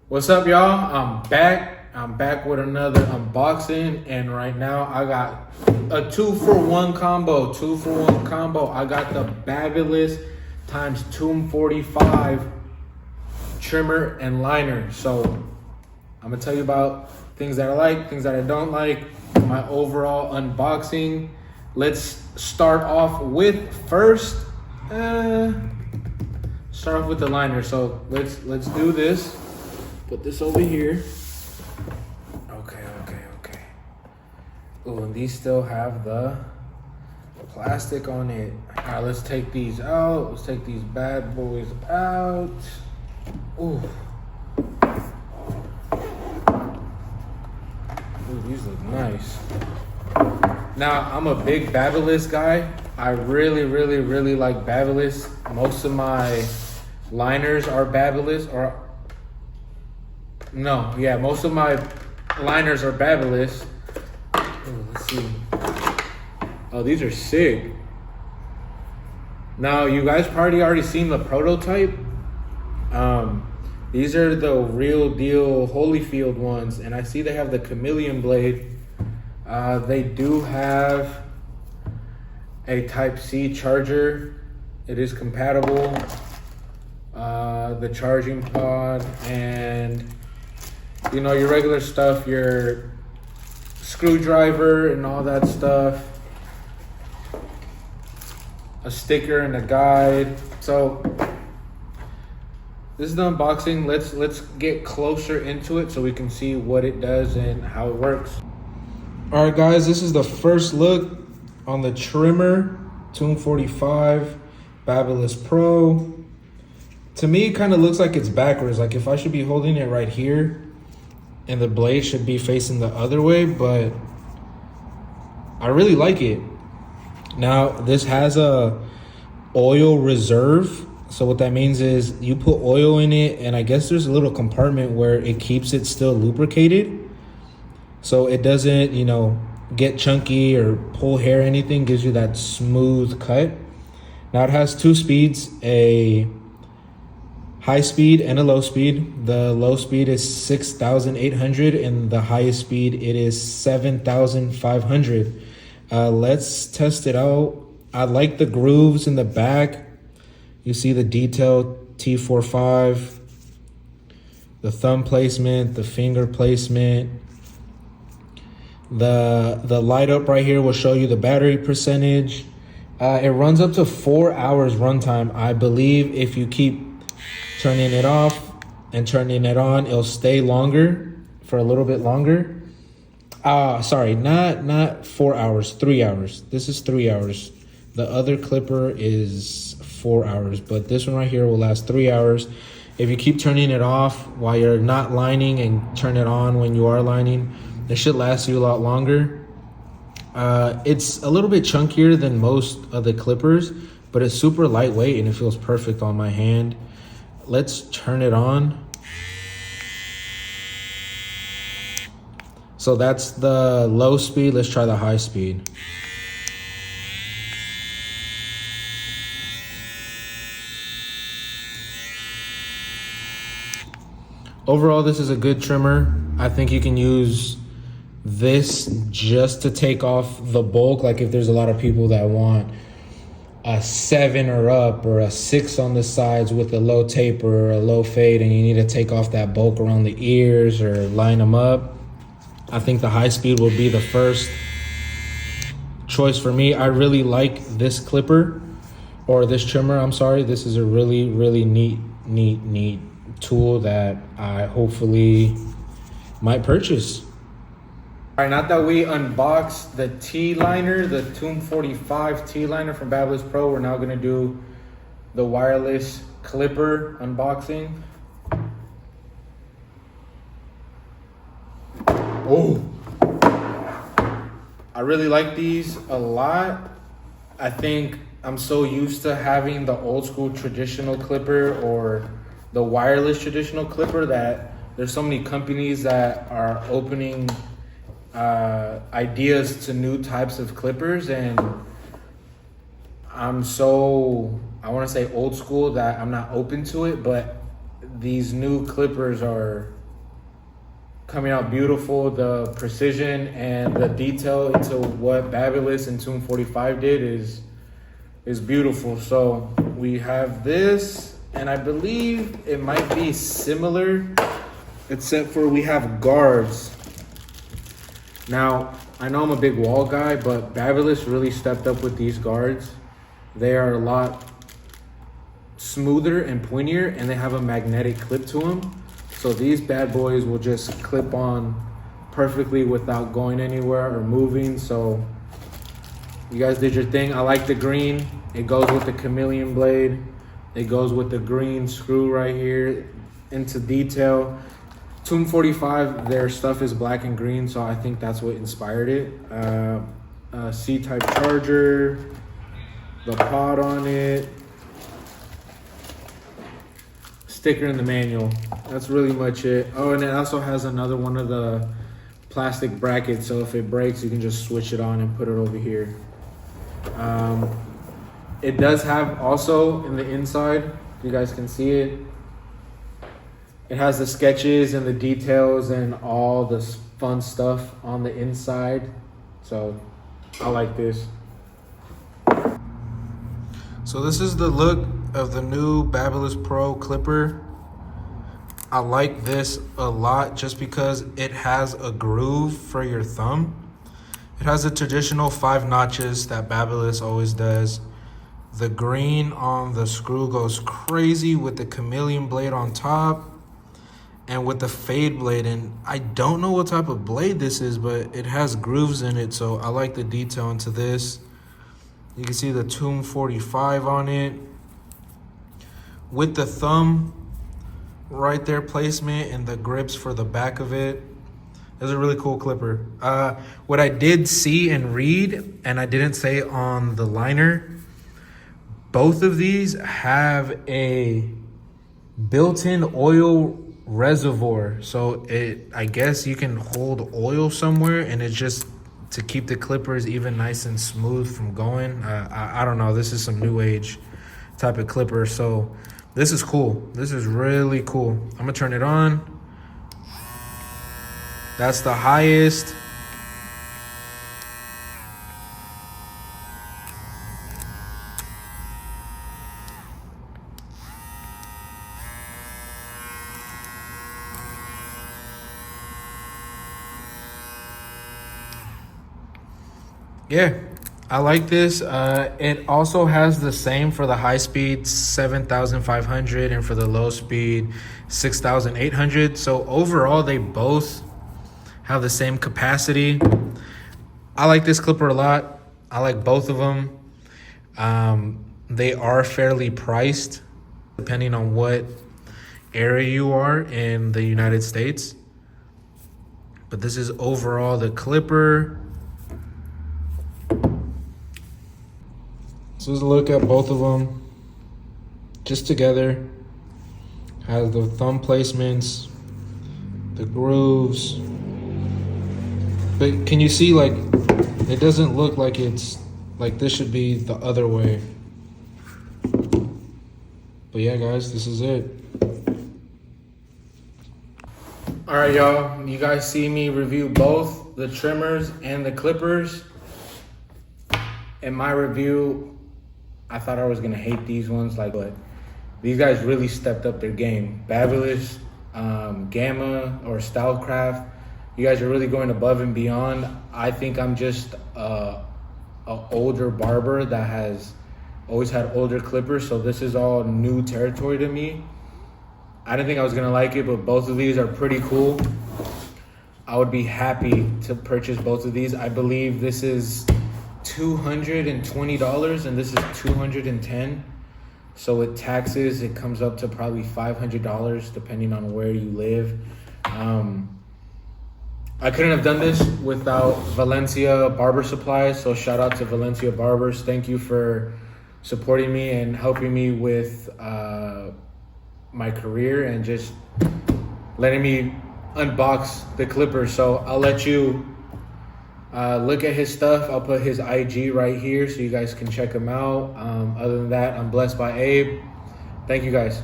What's up, y'all? I'm back with another unboxing, and right now I got a 2-for-1 combo. I got the Babyliss times tomb45 trimmer and liner. So I'm gonna tell you about things that I like, things that I don't like, my overall unboxing. Let's start off with start off with the liner. So let's do this. Put this over here. Okay. Oh, and these still have the plastic on it. All right, let's take these out. Let's take these bad boys out. Ooh. Ooh, these look nice. Now, I'm a big Babyliss guy. I really like Babyliss. Most of my liners are Babyliss, most of my liners are Babyliss. Oh, let's see. Oh, these are sick. Now, you guys probably already seen the prototype. These are the real deal Holyfield ones, and I see they have the chameleon blade. They do have a Type-C charger. It is compatible. The charging pod and your regular stuff, your screwdriver and all that stuff, a sticker and a guide. So this is the unboxing. Let's get closer into it so we can see what it does and how it works. All right, guys, this is the first look on the trimmer, tomb45 Babylisspro. To me, it kind of looks like it's backwards. Like if I should be holding it right here and the blade should be facing the other way, but I really like it. Now, this has a oil reserve. So what that means is you put oil in it, and I guess there's a little compartment where it keeps it still lubricated. So it doesn't, get chunky or pull hair or anything, gives you that smooth cut. Now it has two speeds, a high speed and a low speed. The low speed is 6,800 and the highest speed it is 7,500. Let's test it out. I like the grooves in the back. You see the detail T45, the thumb placement, the finger placement. The light up right here will show you the battery percentage. It runs up to 4 hours runtime. I believe if you keep turning it off and turning it on, it'll stay longer for a little bit longer. Sorry, not 4 hours, 3 hours. This is 3 hours. The other clipper is 4 hours, but this one right here will last 3 hours. If you keep turning it off while you're not lining and turn it on when you are lining, it should last you a lot longer. It's a little bit chunkier than most of the clippers, but it's super lightweight and it feels perfect on my hand. Let's turn it on. So that's the low speed. Let's try the high speed. Overall, this is a good trimmer. I think you can use this just to take off the bulk. Like if there's a lot of people that want a 7 or up or a 6 on the sides with a low taper or a low fade, and you need to take off that bulk around the ears or line them up, I think the high speed will be the first choice for me. I really like this clipper, or this trimmer, I'm sorry. This is a really neat tool that I hopefully might purchase. All right, now that we unboxed the T-liner, the tomb45 T-liner from Babylisspro, we're now gonna do the wireless clipper unboxing. Oh, I really like these a lot. I think I'm so used to having the old school traditional clipper or the wireless traditional clipper that there's so many companies that are opening ideas to new types of clippers, and I'm so, I want to say old school, that I'm not open to it, but these new clippers are coming out beautiful. The precision and the detail into what Babyliss and tomb45 did is beautiful. So we have this, and I believe it might be similar, except for we have guards. Now, I know I'm a big wall guy, but Babyliss really stepped up with these guards. They are a lot smoother and pointier, and they have a magnetic clip to them. So these bad boys will just clip on perfectly without going anywhere or moving. So you guys did your thing. I like the green. It goes with the chameleon blade. It goes with the green screw right here into detail. tomb45, their stuff is black and green, so I think that's what inspired it. A C-type charger, the pod on it, sticker in the manual. That's really much it. Oh, and it also has another one of the plastic brackets, so if it breaks, you can just switch it on and put it over here. It does have also in the inside, if you guys can see it, it has the sketches and the details and all the fun stuff on the inside. So I like this. So this is the look of the new Babylisspro clipper. I like this a lot just because it has a groove for your thumb. It has the traditional 5 notches that Babyliss always does. The green on the screw goes crazy with the chameleon blade on top and with the fade blade. And I don't know what type of blade this is, but it has grooves in it, so I like the detail into this. You can see the tomb45 on it with the thumb right there placement and the grips for the back of it. It's a really cool clipper. What I did see and read, and I didn't say on the liner, both of these have a built-in oil reservoir. So I guess you can hold oil somewhere, and it's just to keep the clippers even nice and smooth from going. I don't know, this is some new age type of clipper. So this is cool. This is really cool. I'm gonna turn it on. That's the highest. Yeah, I like this. It also has the same for the high speed 7,500 and for the low speed 6,800. So overall, they both have the same capacity. I like this clipper a lot. I like both of them. They are fairly priced depending on what area you are in the United States. But this is overall the clipper. So let's look at both of them just together. Has the thumb placements, the grooves. But can you see, like, it doesn't look like it's, like this should be the other way. But yeah, guys, this is it. All right, y'all, you guys see me review both the trimmers and the clippers. In my review, I thought I was gonna hate these ones, but these guys really stepped up their game. Babyliss, Gamma, or Stylecraft, you guys are really going above and beyond. I think I'm just a older barber that has always had older clippers, so this is all new territory to me. I didn't think I was gonna like it, but both of these are pretty cool. I would be happy to purchase both of these. I believe this is $220 and this is $210. So with taxes, it comes up to probably $500 depending on where you live. I couldn't have done this without Valencia Barber Supplies, so shout out to Valencia Barbers. Thank you for supporting me and helping me with my career and just letting me unbox the clippers. So I'll let you look at his stuff. I'll put his IG right here so you guys can check him out. Other than that, I'm blessed by Abe. Thank you, guys.